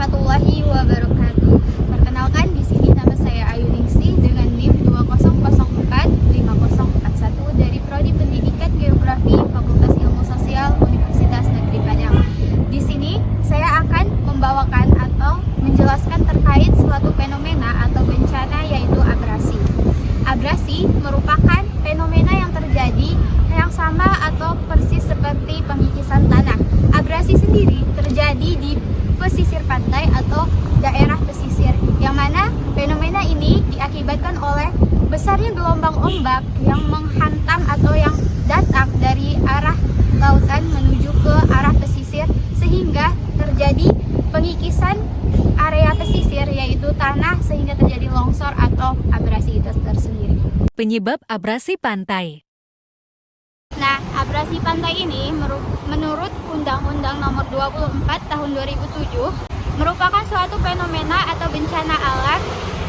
warahmatullahi wabarakatuh. Perkenalkan, di sini nama saya Ayu Ningsih dengan NIM 20045041 dari Prodi Pendidikan Geografi Fakultas Ilmu Sosial Universitas Negeri Padang. Di sini saya akan membawakan atau menjelaskan terkait suatu fenomena atau bencana, yaitu abrasi. Abrasi merupakan fenomena yang terjadi yang sama atau persis seperti pengikisan tanah. Abrasi sendiri terjadi di pesisir pantai atau daerah pesisir, yang mana fenomena ini diakibatkan oleh besarnya gelombang ombak yang menghantam atau yang datang dari arah lautan menuju ke arah pesisir, sehingga terjadi pengikisan area pesisir, yaitu tanah, sehingga terjadi longsor atau abrasi itu tersendiri. Penyebab abrasi pantai. Nah, abrasi pantai ini menurut Undang-Undang Nomor 24 Tahun 2007 merupakan suatu fenomena atau bencana alam,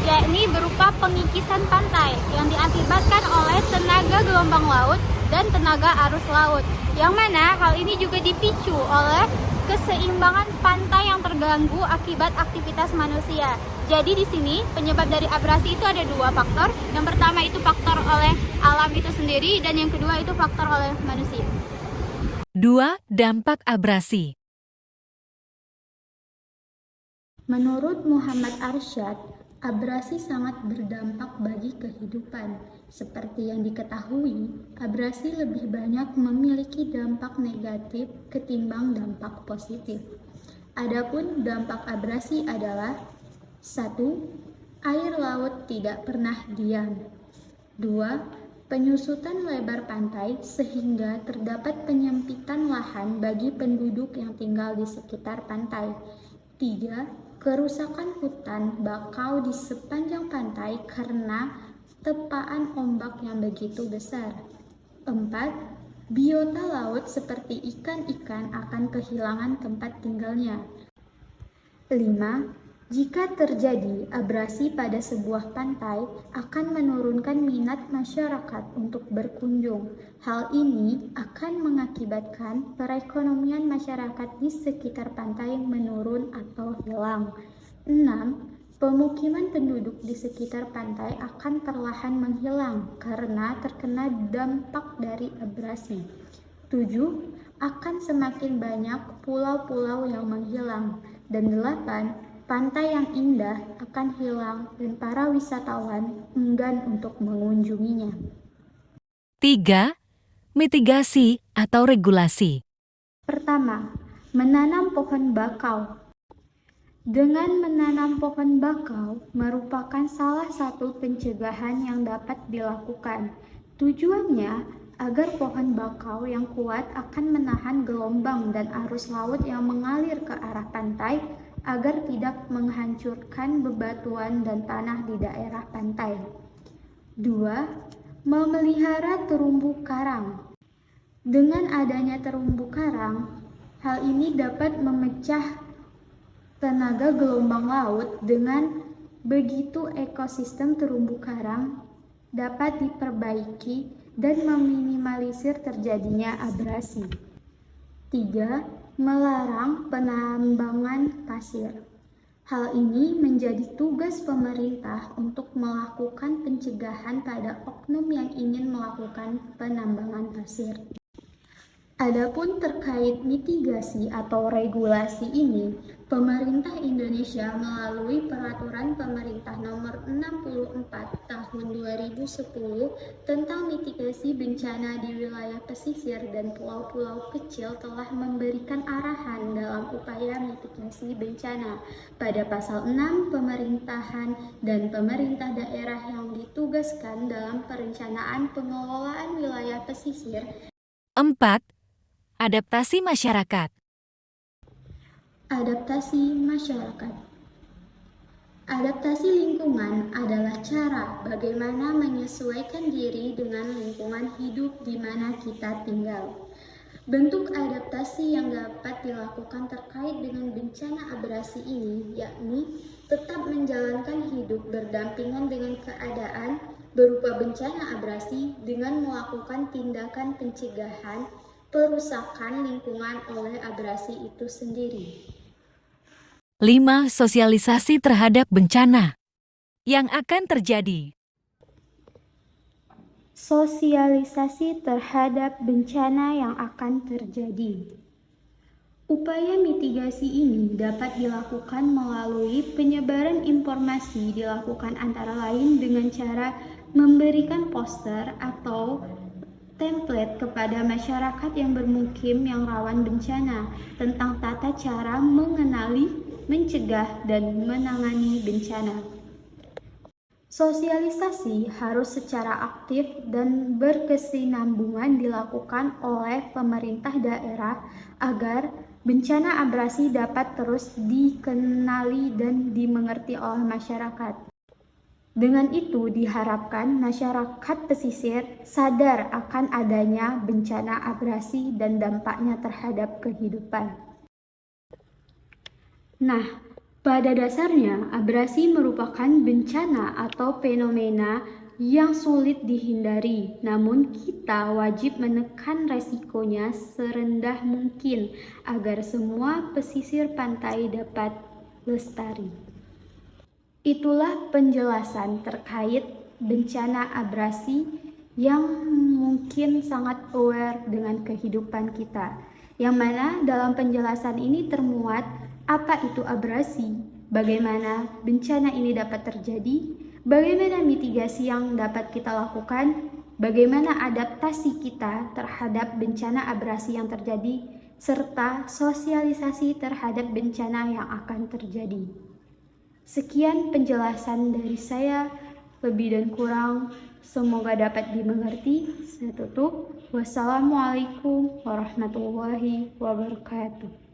yakni berupa pengikisan pantai yang diakibatkan oleh tenaga gelombang laut dan tenaga arus laut, yang mana hal ini juga dipicu oleh keseimbangan pantai yang terganggu akibat aktivitas manusia. Jadi di sini penyebab dari abrasi itu ada dua faktor. Yang pertama itu faktor oleh alam itu sendiri, dan yang kedua itu faktor oleh manusia. 2. Dampak abrasi. Menurut Muhammad Arsyad, abrasi sangat berdampak bagi kehidupan. Seperti yang diketahui, abrasi lebih banyak memiliki dampak negatif ketimbang dampak positif. Adapun dampak abrasi adalah: 1. Air laut tidak pernah diam. 2. Penyusutan lebar pantai sehingga terdapat penyempitan lahan bagi penduduk yang tinggal di sekitar pantai. 3. Kerusakan hutan bakau di sepanjang pantai karena tepaan ombak yang begitu besar. 4. Biota laut seperti ikan-ikan akan kehilangan tempat tinggalnya. 5. Jika terjadi abrasi pada sebuah pantai, akan menurunkan minat masyarakat untuk berkunjung. Hal ini akan mengakibatkan perekonomian masyarakat di sekitar pantai menurun atau hilang. 6. Pemukiman penduduk di sekitar pantai akan perlahan menghilang karena terkena dampak dari abrasi. 7. Akan semakin banyak pulau-pulau yang menghilang. Dan 8. Pantai yang indah akan hilang dan para wisatawan enggan untuk mengunjunginya. 3. Mitigasi atau regulasi. Pertama, menanam pohon bakau. Dengan menanam pohon bakau merupakan salah satu pencegahan yang dapat dilakukan. Tujuannya agar pohon bakau yang kuat akan menahan gelombang dan arus laut yang mengalir ke arah pantai, agar tidak menghancurkan bebatuan dan tanah di daerah pantai. 2. Memelihara terumbu karang. Dengan adanya terumbu karang, hal ini dapat memecah tenaga gelombang laut. Dengan begitu ekosistem terumbu karang dapat diperbaiki dan meminimalisir terjadinya abrasi. 3. Melarang penambangan pasir. Hal ini menjadi tugas pemerintah untuk melakukan pencegahan pada oknum yang ingin melakukan penambangan pasir. Adapun terkait mitigasi atau regulasi ini, pemerintah Indonesia melalui Peraturan Pemerintah Nomor 64 Tahun 2010 tentang mitigasi bencana di wilayah pesisir dan pulau-pulau kecil telah memberikan arahan dalam upaya mitigasi bencana. Pada pasal 6, pemerintahan dan pemerintah daerah yang ditugaskan dalam perencanaan pengelolaan wilayah pesisir. 4. Adaptasi masyarakat. Adaptasi masyarakat. Adaptasi lingkungan adalah cara bagaimana menyesuaikan diri dengan lingkungan hidup di mana kita tinggal. Bentuk adaptasi yang dapat dilakukan terkait dengan bencana abrasi ini yakni tetap menjalankan hidup berdampingan dengan keadaan berupa bencana abrasi dengan melakukan tindakan pencegahan perusakan lingkungan oleh abrasi itu sendiri. 5. Sosialisasi terhadap bencana yang akan terjadi. Sosialisasi terhadap bencana yang akan terjadi. Upaya mitigasi ini dapat dilakukan melalui penyebaran informasi dilakukan antara lain dengan cara memberikan poster atau template kepada masyarakat yang bermukim yang rawan bencana tentang tata cara mengenali, mencegah, dan menangani bencana. Sosialisasi harus secara aktif dan berkesinambungan dilakukan oleh pemerintah daerah agar bencana abrasi dapat terus dikenali dan dimengerti oleh masyarakat. Dengan itu diharapkan masyarakat pesisir sadar akan adanya bencana abrasi dan dampaknya terhadap kehidupan. Nah, pada dasarnya, abrasi merupakan bencana atau fenomena yang sulit dihindari, namun kita wajib menekan resikonya serendah mungkin agar semua pesisir pantai dapat lestari. Itulah penjelasan terkait bencana abrasi yang mungkin sangat aware dengan kehidupan kita, yang mana dalam penjelasan ini termuat apa itu abrasi, bagaimana bencana ini dapat terjadi, bagaimana mitigasi yang dapat kita lakukan, bagaimana adaptasi kita terhadap bencana abrasi yang terjadi, serta sosialisasi terhadap bencana yang akan terjadi. Sekian penjelasan dari saya, lebih dan kurang semoga dapat dimengerti. Saya tutup. Wassalamualaikum warahmatullahi wabarakatuh.